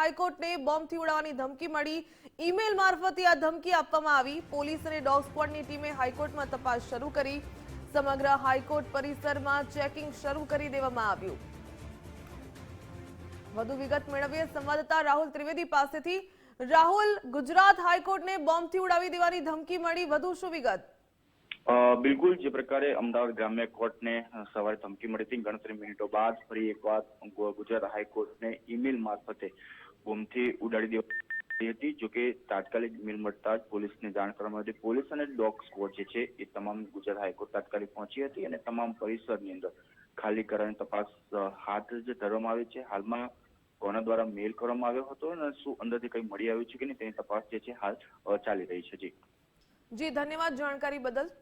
હાઈકોર્ટને બોમ્બથી ઉડાવવાની ધમકી મળી। ઈમેલ મારફતે આ ધમકી આપવામાં આવી। પોલીસ અને ડોગ સ્ક્વોડની ટીમે હાઈકોર્ટમાં તપાસ શરૂ કરી। સમગ્ર હાઈકોર્ટ પરિસરમાં ચેકિંગ શરૂ કરી દેવામાં આવ્યું। વધુ વિગત મેળવીએ સંવાદદાતા રાહુલ ત્રિવેદી પાસેથી। રાહુલ, ગુજરાત હાઈકોર્ટને બોમ્બથી ઉડાવી દેવાની ધમકી મળી, વધુ શું વિગત? બિલકુલ જે પ્રકારે અમદાવાદ ગ્રામ્ય કોર્ટને સવારે ધમકી મળી હતી, ગણતરી મિનિટો બાદ ફરી એકવાર ગુજરાત હાઈકોર્ટને ઈમેલ મારફતે બોમ્બથી ઉડાડી દેવામાં હતી। જોકે તાત્કાલિક ઈમેલ મળતા જ પોલીસને જાણ કરવામાં આવી હતી। પોલીસ અને ડોગ સ્ક્વોડ જે છે એ તમામ ગુજરાત હાઈકોર્ટ તાત્કાલિક પહોંચી હતી અને તમામ પરિસરની અંદર ખાલી કરાવીને તપાસ હાથ ધરવામાં આવી છે। હાલમાં કોના દ્વારા મેલ કરવામાં આવ્યો હતો અને શું અંદરથી કંઈ મળી આવ્યું છે કે નહીં તેની તપાસ જે છે હાલ ચાલી રહી છે। જી ધન્યવાદ જાણકારી બદલ।